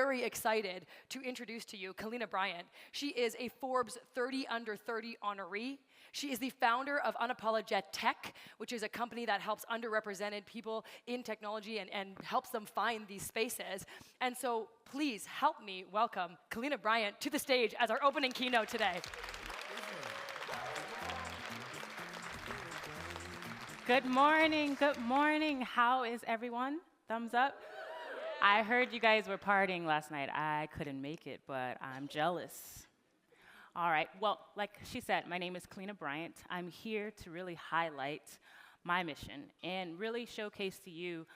very excited to introduce to you Kalina Bryant. She is a Forbes 30 Under 30 honoree. She is the founder of UnapologeTECH, which is a company that helps underrepresented people in technology and helps them find these spaces. And so please help me welcome Kalina Bryant to the stage as our opening keynote today. Good morning, good morning. How is everyone? Thumbs up. I heard you guys were partying last night. I couldn't make it, but I'm jealous. All right, well, like she said, my name is Kalina Bryant. I'm here to really highlight my mission and really showcase to you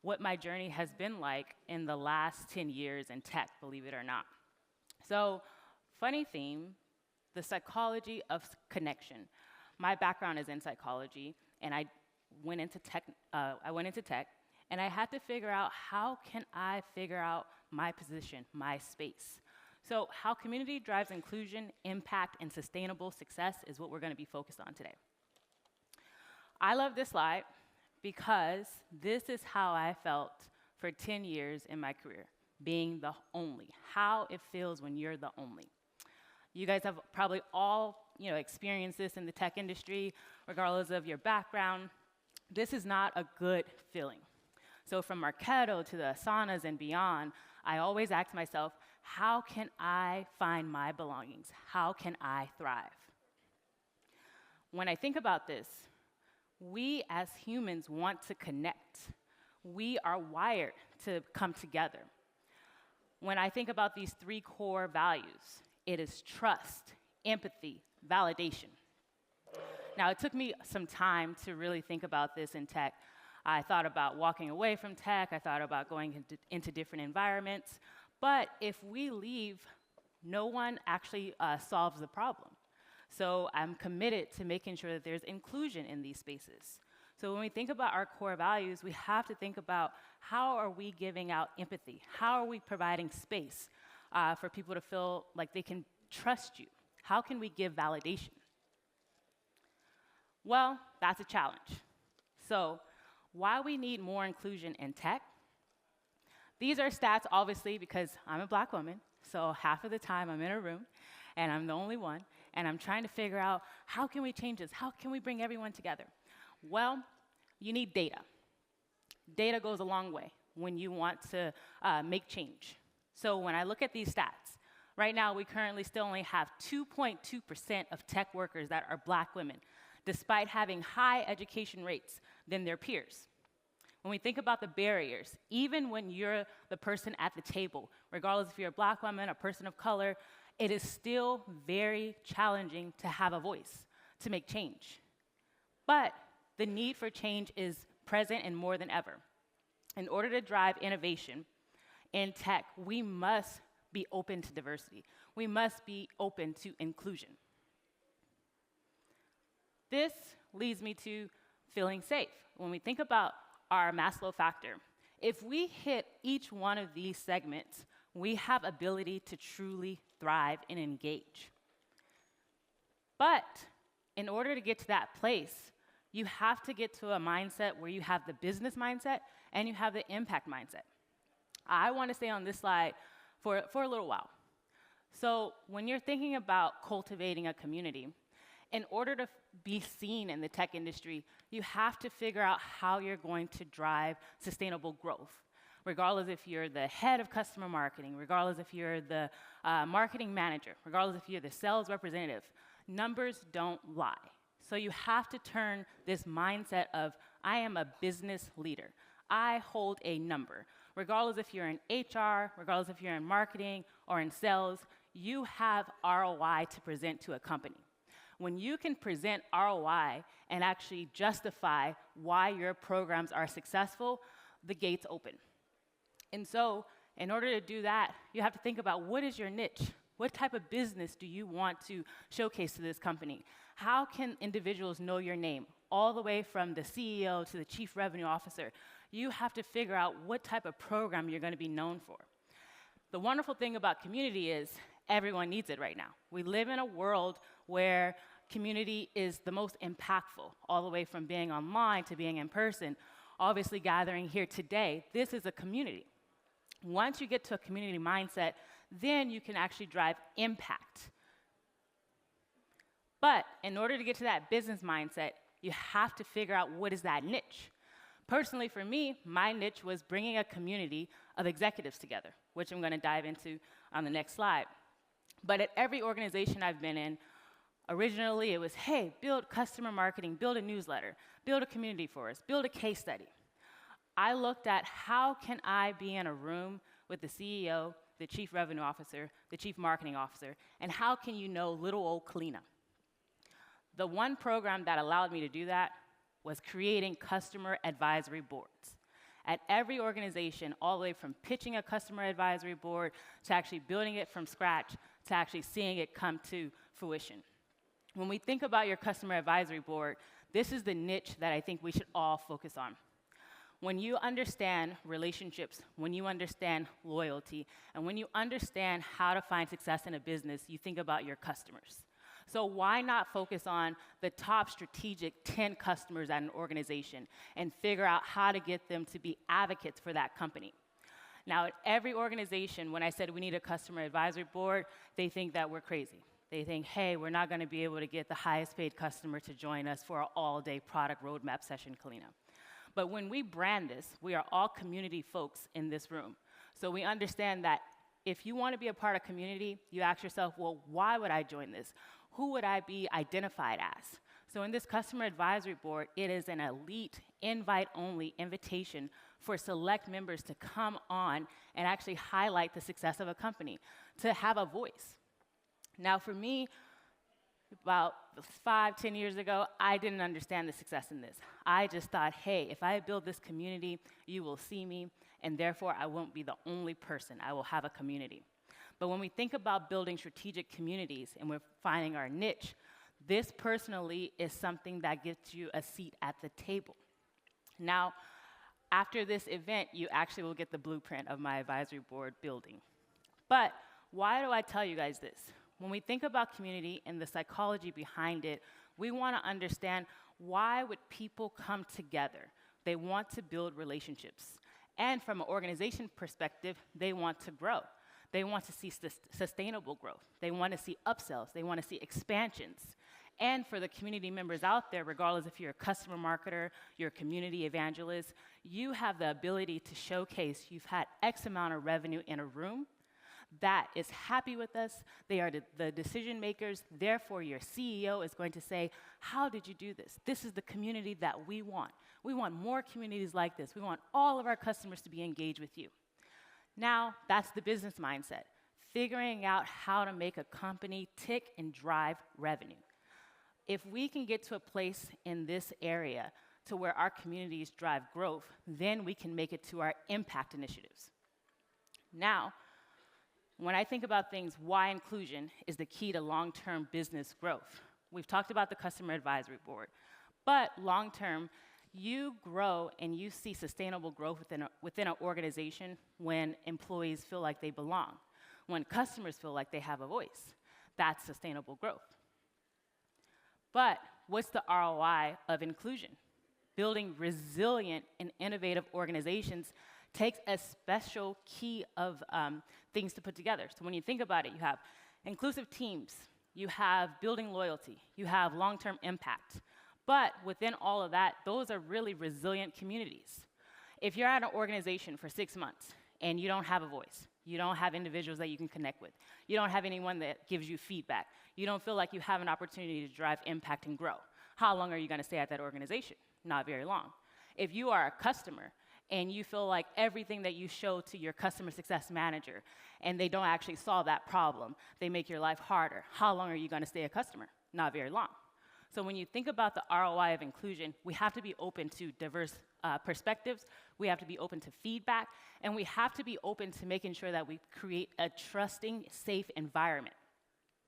what my journey has been like in the last 10 years in tech, believe it or not. So, funny theme, the psychology of connection. My background is in psychology, and I went into tech, and I had to figure out how can I figure out my position, my space. So how community drives inclusion, impact, and sustainable success is what we're going to be focused on today. I love this slide because this is how I felt for 10 years in my career, being the only, how it feels when you're the only. You guys have probably all experienced this in the tech industry, regardless of your background. This is not a good feeling. So from Marketo to the Asanas and beyond, I always ask myself, how can I find my belongings? How can I thrive? When I think about this, we as humans want to connect. We are wired to come together. When I think about these three core values, it is trust, empathy, validation. Now, it took me some time to really think about this in tech. I thought about walking away from tech. I thought about going into different environments. But if we leave, no one actually solves the problem. So I'm committed to making sure that there's inclusion in these spaces. So when we think about our core values, we have to think about how are we giving out empathy? How are we providing space for people to feel like they can trust you? How can we give validation? Well, that's a challenge. So why we need more inclusion in tech? These are stats, obviously, because I'm a black woman, so half of the time I'm in a room, and I'm the only one, and I'm trying to figure out how can we change this? How can we bring everyone together? Well, you need data. Data goes a long way when you want to make change. So when I look at these stats, right now we currently still only have 2.2% of tech workers that are black women, despite having high education rates than their peers. When we think about the barriers, even when you're the person at the table, regardless if you're a black woman, a person of color, it is still very challenging to have a voice, to make change. But the need for change is present and more than ever. In order to drive innovation in tech, we must be open to diversity. We must be open to inclusion. This leads me to feeling safe. When we think about our Maslow factor, if we hit each one of these segments, we have ability to truly thrive and engage. But in order to get to that place, you have to get to a mindset where you have the business mindset and you have the impact mindset. I want to stay on this slide for a little while. So when you're thinking about cultivating a community, in order to be seen in the tech industry, you have to figure out how you're going to drive sustainable growth. Regardless if you're the head of customer marketing, regardless if you're the marketing manager, regardless if you're the sales representative, numbers don't lie. So you have to turn this mindset of, I am a business leader. I hold a number. Regardless if you're in HR, regardless if you're in marketing or in sales, you have ROI to present to a company. When you can present ROI and actually justify why your programs are successful, the gates open. And so, in order to do that, you have to think about what is your niche? What type of business do you want to showcase to this company? How can individuals know your name? All the way from the CEO to the chief revenue officer. You have to figure out what type of program you're going to be known for. The wonderful thing about community is everyone needs it right now. We live in a world where community is the most impactful, all the way from being online to being in person. Obviously, gathering here today, this is a community. Once you get to a community mindset, then you can actually drive impact. But in order to get to that business mindset, you have to figure out what is that niche. Personally, for me, my niche was bringing a community of executives together, which I'm going to dive into on the next slide. But at every organization I've been in, originally it was, hey, build customer marketing, build a newsletter, build a community for us, build a case study. I looked at how can I be in a room with the CEO, the chief revenue officer, the chief marketing officer, and how can you know little old Kalina? The one program that allowed me to do that was creating customer advisory boards. At every organization, all the way from pitching a customer advisory board to actually building it from scratch to actually seeing it come to fruition. When we think about your customer advisory board, this is the niche that I think we should all focus on. When you understand relationships, when you understand loyalty, and when you understand how to find success in a business, you think about your customers. So why not focus on the top strategic 10 customers at an organization and figure out how to get them to be advocates for that company? Now, at every organization, when I said we need a customer advisory board, they think that we're crazy. They think, hey, we're not going to be able to get the highest paid customer to join us for our all-day product roadmap session, Kalina. But when we brand this, we are all community folks in this room. So we understand that if you want to be a part of community, you ask yourself, well, why would I join this? Who would I be identified as? So in this customer advisory board, it is an elite, invite-only invitation for select members to come on and actually highlight the success of a company, to have a voice. Now, for me, about 5-10 years ago, I didn't understand the success in this. I just thought, hey, if I build this community, you will see me, and therefore I won't be the only person. I will have a community. But when we think about building strategic communities and we're finding our niche, this personally is something that gets you a seat at the table. Now, after this event, you actually will get the blueprint of my advisory board building. But why do I tell you guys this? When we think about community and the psychology behind it, we want to understand why would people come together? They want to build relationships. And from an organization perspective, they want to grow. They want to see sustainable growth. They want to see upsells. They want to see expansions. And for the community members out there, regardless if you're a customer marketer, you're a community evangelist, you have the ability to showcase you've had X amount of revenue in a room that is happy with us. They are the decision makers. Therefore, your CEO is going to say, how did you do this? This is the community that we want. We want more communities like this. We want all of our customers to be engaged with you. Now, that's the business mindset, figuring out how to make a company tick and drive revenue. If we can get to a place in this area to where our communities drive growth, then we can make it to our impact initiatives. Now, when I think about things, why inclusion is the key to long-term business growth. We've talked about the customer advisory board, but long-term, you grow and you see sustainable growth within an organization when employees feel like they belong, when customers feel like they have a voice. That's sustainable growth. But what's the ROI of inclusion? Building resilient and innovative organizations takes a special key of things to put together. So when you think about it, you have inclusive teams, you have building loyalty, you have long-term impact. But within all of that, those are really resilient communities. If you're at an organization for 6 months and you don't have a voice, you don't have individuals that you can connect with, you don't have anyone that gives you feedback, you don't feel like you have an opportunity to drive impact and grow, how long are you going to stay at that organization? Not very long. If you are a customer and you feel like everything that you show to your customer success manager and they don't actually solve that problem, they make your life harder, how long are you going to stay a customer? Not very long. So when you think about the ROI of inclusion, we have to be open to diverse perspectives, we have to be open to feedback, and we have to be open to making sure that we create a trusting, safe environment.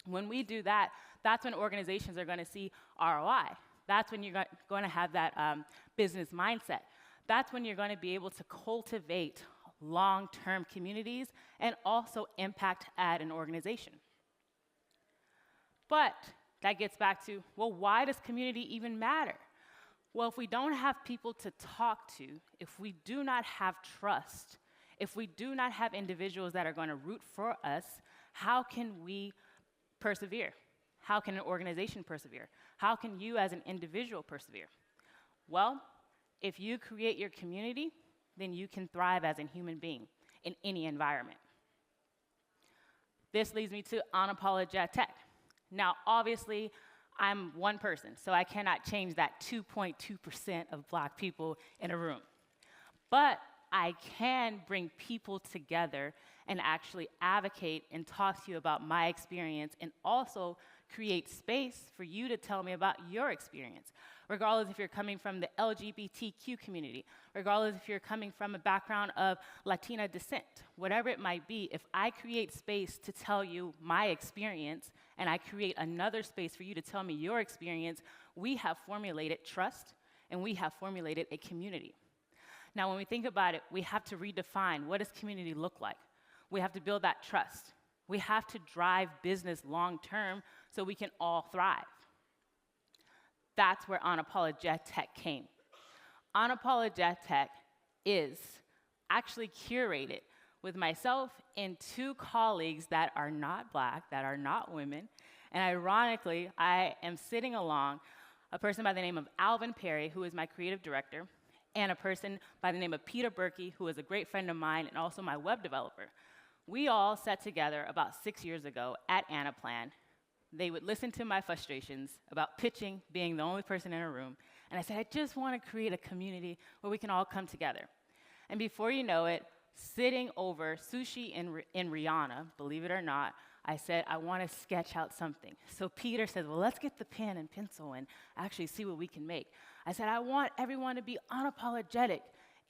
When we do that, that's when organizations are going to see ROI. That's when you're going to have that business mindset. That's when you're going to be able to cultivate long-term communities and also impact at an organization. But that gets back to, well, why does community even matter? Well, if we don't have people to talk to, if we do not have trust, If we do not have individuals that are going to root for us, how can we persevere? How can an organization persevere? How can you as an individual persevere? Well, if you create your community, then you can thrive as a human being in any environment. This leads me to UnapologeTECH. Now, obviously, I'm one person, so I cannot change that 2.2% of Black people in a room. But I can bring people together and actually advocate and talk to you about my experience, and also create space for you to tell me about your experience, regardless if you're coming from the LGBTQ community, regardless if you're coming from a background of Latina descent, whatever it might be. If I create space to tell you my experience, and I create another space for you to tell me your experience, we have formulated trust, and we have formulated a community. Now, when we think about it, we have to redefine what does community look like. We have to build that trust. We have to drive business long term so we can all thrive. That's where UnapologeTECH came. UnapologeTECH is actually curated with myself and 2 colleagues that are not Black, that are not women. And ironically, I am sitting along a person by the name of Alvin Perry, who is my creative director, and a person by the name of Peter Berkey, who is a great friend of mine and also my web developer. We all sat together about 6 years ago at Anaplan. They would listen to my frustrations about pitching, being the only person in a room, and I said, I just want to create a community where we can all come together. And before you know it, sitting over sushi in Rihanna, believe it or not, I said, I want to sketch out something. So Peter said, well, let's get the pen and pencil and actually see what we can make. I said, I want everyone to be unapologetic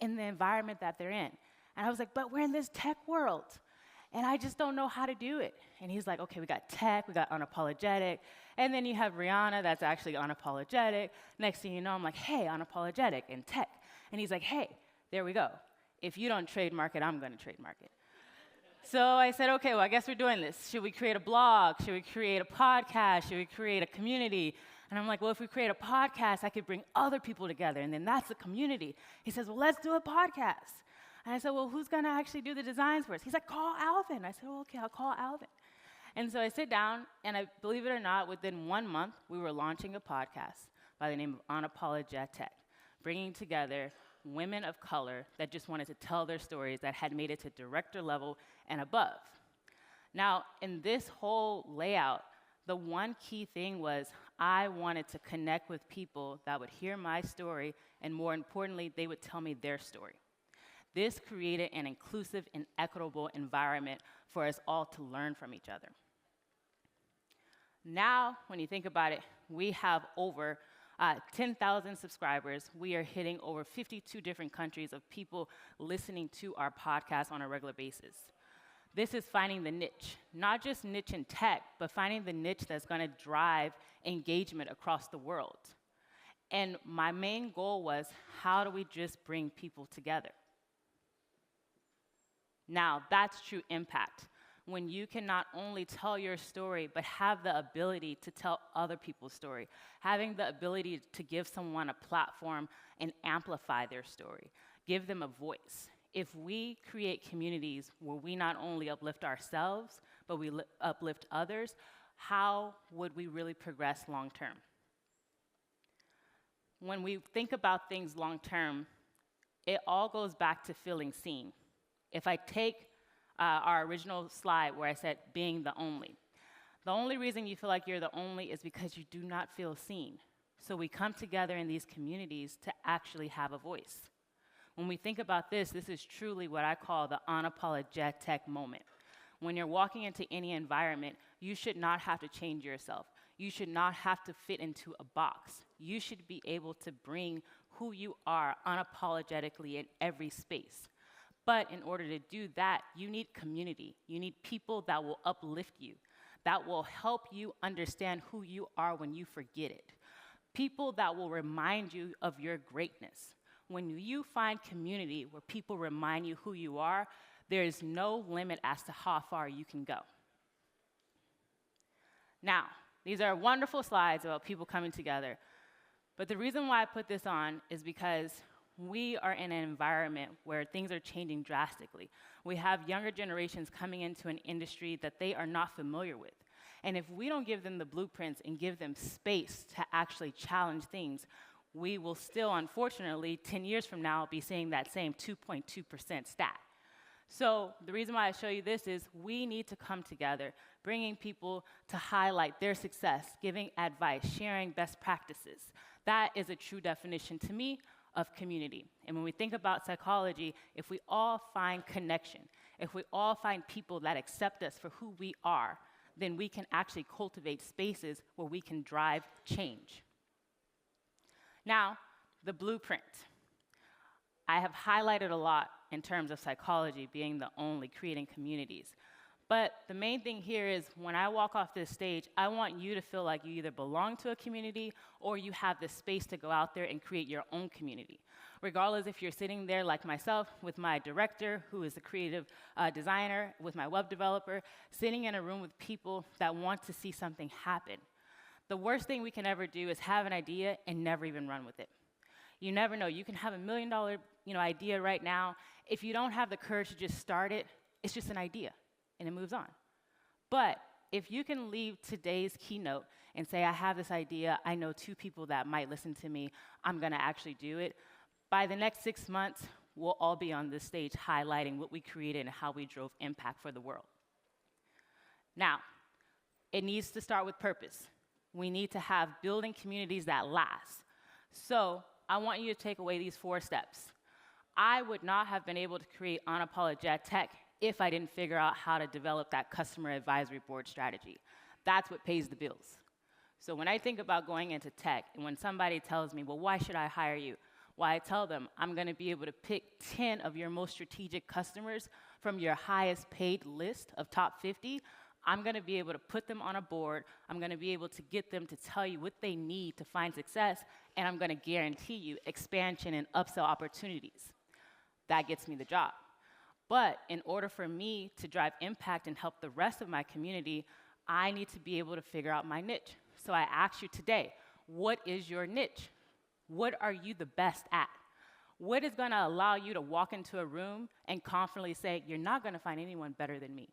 in the environment that they're in. And I was like, but we're in this tech world, and I just don't know how to do it. And he's like, okay, we got tech, we got unapologetic, and then you have Rihanna that's actually unapologetic. Next thing you know, I'm like, hey, unapologetic and tech. And he's like, hey, there we go. If you don't trademark it, I'm going to trademark it. So I said, okay, well, I guess we're doing this. Should we create a blog? Should we create a podcast? Should we create a community? And I'm like, well, if we create a podcast, I could bring other people together, and then that's a community. He says, well, let's do a podcast. And I said, well, who's going to actually do the designs for us? He's like, call Alvin. I said, well, okay, I'll call Alvin. And so I sit down, and I believe it or not, within 1 month, we were launching a podcast by the name of UnapologeTECH, bringing together women of color that just wanted to tell their stories, that had made it to director level and above. Now, in this whole layout, the one key thing was I wanted to connect with people that would hear my story, and more importantly, they would tell me their story. This created an inclusive and equitable environment for us all to learn from each other. Now, when you think about it, we have over 10,000 subscribers. We are hitting over 52 different countries of people listening to our podcast on a regular basis. This is finding the niche, not just niche in tech, but finding the niche that's going to drive engagement across the world. And my main goal was, how do we just bring people together? Now, that's true impact. When you can not only tell your story, but have the ability to tell other people's story, having the ability to give someone a platform and amplify their story, give them a voice. If we create communities where we not only uplift ourselves, but we uplift others, how would we really progress long term? When we think about things long term, it all goes back to feeling seen. If I take our original slide where I said being the only reason you feel like you're the only is because you do not feel seen. So we come together in these communities to actually have a voice. When we think about this, this is truly what I call the unapologetic moment. When you're walking into any environment, you should not have to change yourself. You should not have to fit into a box. You should be able to bring who you are unapologetically in every space. But in order to do that, you need community. You need people that will uplift you, that will help you understand who you are when you forget it. People that will remind you of your greatness. When you find community where people remind you who you are, there is no limit as to how far you can go. Now, these are wonderful slides about people coming together. But the reason why I put this on is because we are in an environment where things are changing drastically. We have younger generations coming into an industry that they are not familiar with. And if we don't give them the blueprints and give them space to actually challenge things, we will still, unfortunately, 10 years from now, be seeing that same 2.2% stat. So the reason why I show you this is we need to come together, bringing people to highlight their success, giving advice, sharing best practices. That is a true definition to me of community. And when we think about psychology, if we all find connection, if we all find people that accept us for who we are, then we can actually cultivate spaces where we can drive change. Now, the blueprint. I have highlighted a lot in terms of psychology being the only creating communities. But the main thing here is when I walk off this stage, I want you to feel like you either belong to a community or you have the space to go out there and create your own community. Regardless if you're sitting there like myself with my director, who is a creative designer, with my web developer, sitting in a room with people that want to see something happen. The worst thing we can ever do is have an idea and never even run with it. You never know. You can have $1 million idea right now. If you don't have the courage to just start it, it's just an idea, and it moves on. But if you can leave today's keynote and say, I have this idea, I know 2 people that might listen to me, I'm going to actually do it, by the next 6 months, we'll all be on this stage highlighting what we created and how we drove impact for the world. Now, it needs to start with purpose. We need to have building communities that last. So I want you to take away these 4 steps. I would not have been able to create UnapologeTECH if I didn't figure out how to develop that customer advisory board strategy. That's what pays the bills. So when I think about going into tech, and when somebody tells me, well, why should I hire you? Well, I tell them, I'm going to be able to pick 10 of your most strategic customers from your highest paid list of top 50. I'm going to be able to put them on a board. I'm going to be able to get them to tell you what they need to find success, and I'm going to guarantee you expansion and upsell opportunities. That gets me the job. But in order for me to drive impact and help the rest of my community, I need to be able to figure out my niche. So I ask you today, what is your niche? What are you the best at? What is going to allow you to walk into a room and confidently say, you're not going to find anyone better than me?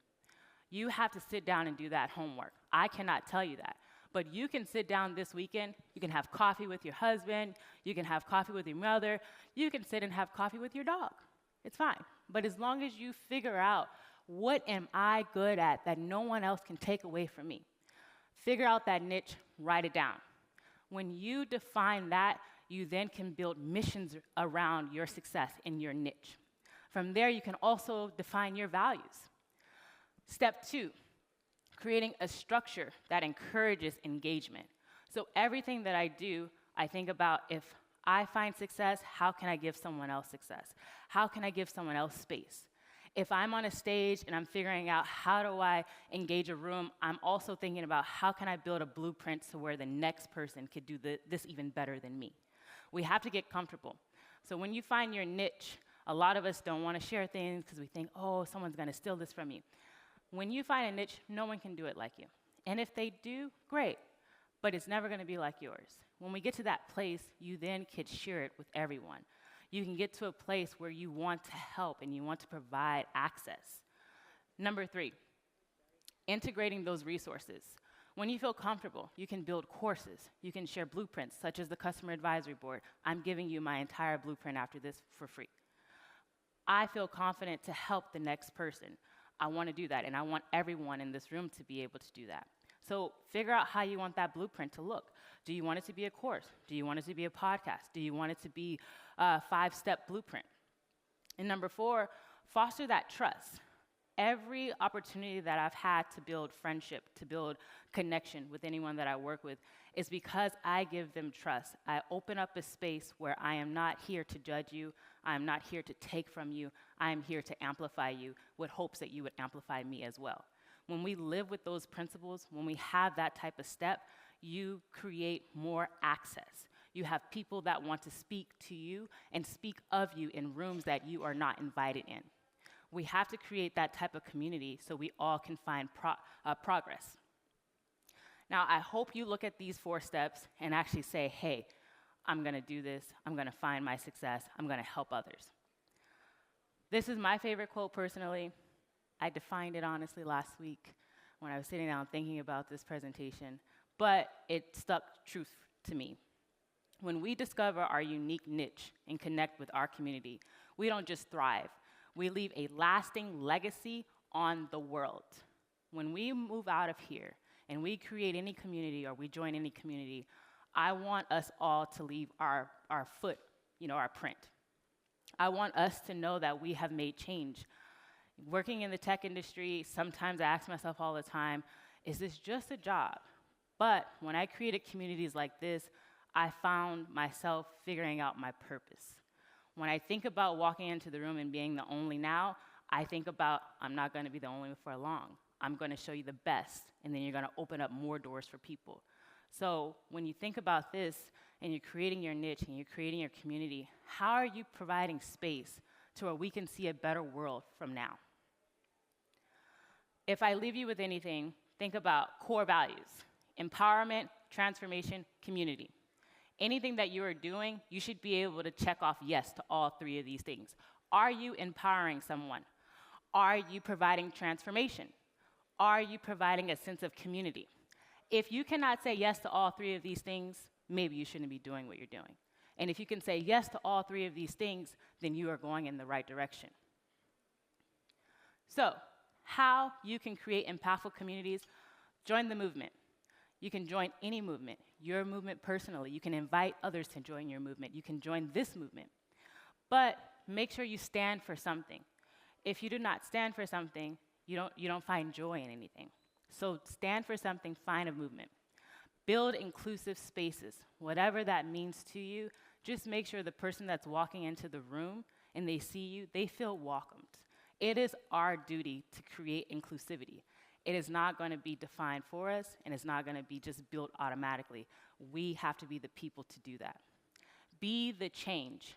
You have to sit down and do that homework. I cannot tell you that. But you can sit down this weekend, you can have coffee with your husband, you can have coffee with your mother, you can sit and have coffee with your dog. It's fine. But as long as you figure out, what am I good at that no one else can take away from me? Figure out that niche, write it down. When you define that, you then can build missions around your success in your niche. From there, you can also define your values. Step 2, creating a structure that encourages engagement. So everything that I do, I think about, if I find success, how can I give someone else success? How can I give someone else space? If I'm on a stage and I'm figuring out how do I engage a room, I'm also thinking about how can I build a blueprint to where the next person could do this even better than me. We have to get comfortable. So when you find your niche, a lot of us don't want to share things because we think, oh, someone's going to steal this from you. When you find a niche, no one can do it like you. And if they do, great, but it's never going to be like yours. When we get to that place, you then can share it with everyone. You can get to a place where you want to help and you want to provide access. Number 3, integrating those resources. When you feel comfortable, you can build courses. You can share blueprints, such as the Customer Advisory Board. I'm giving you my entire blueprint after this for free. I feel confident to help the next person. I want to do that, and I want everyone in this room to be able to do that. So figure out how you want that blueprint to look. Do you want it to be a course? Do you want it to be a podcast? Do you want it to be a 5-step blueprint? And number 4, foster that trust. Every opportunity that I've had to build friendship, to build connection with anyone that I work with, is because I give them trust. I open up a space where I am not here to judge you. I am not here to take from you. I am here to amplify you with hopes that you would amplify me as well. When we live with those principles, when we have that type of step, you create more access. You have people that want to speak to you and speak of you in rooms that you are not invited in. We have to create that type of community so we all can find progress. Now, I hope you look at these 4 steps and actually say, hey, I'm going to do this. I'm going to find my success. I'm going to help others. This is my favorite quote personally. I defined it honestly last week when I was sitting down thinking about this presentation, but it stuck truth to me. When we discover our unique niche and connect with our community, we don't just thrive. We leave a lasting legacy on the world. When we move out of here and we create any community or we join any community, I want us all to leave our foot, our print. I want us to know that we have made change. Working in the tech industry, sometimes I ask myself all the time, is this just a job? But when I created communities like this, I found myself figuring out my purpose. When I think about walking into the room and being the only now, I think about, I'm not going to be the only for long. I'm going to show you the best, and then you're going to open up more doors for people. So when you think about this, and you're creating your niche, and you're creating your community, how are you providing space to where we can see a better world from now? If I leave you with anything, think about core values: empowerment, transformation, community. Anything that you are doing, you should be able to check off yes to all three of these things. Are you empowering someone? Are you providing transformation? Are you providing a sense of community? If you cannot say yes to all three of these things, maybe you shouldn't be doing what you're doing. And if you can say yes to all three of these things, then you are going in the right direction. So, how you can create impactful communities? Join the movement. You can join any movement, your movement personally. You can invite others to join your movement. You can join this movement. But make sure you stand for something. If you do not stand for something, you don't find joy in anything. So stand for something, find a movement. Build inclusive spaces. Whatever that means to you, just make sure the person that's walking into the room and they see you, they feel welcomed. It is our duty to create inclusivity. It is not going to be defined for us, and it's not going to be just built automatically. We have to be the people to do that. Be the change.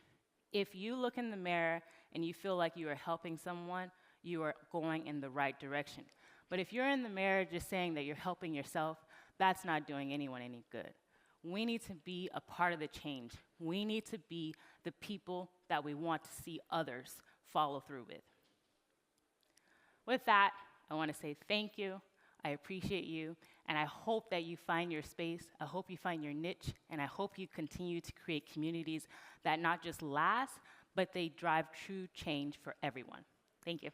If you look in the mirror and you feel like you are helping someone, you are going in the right direction. But if you're in the mirror just saying that you're helping yourself, that's not doing anyone any good. We need to be a part of the change. We need to be the people that we want to see others follow through with. With that, I want to say thank you. I appreciate you, and I hope that you find your space. I hope you find your niche, and I hope you continue to create communities that not just last, but they drive true change for everyone. Thank you.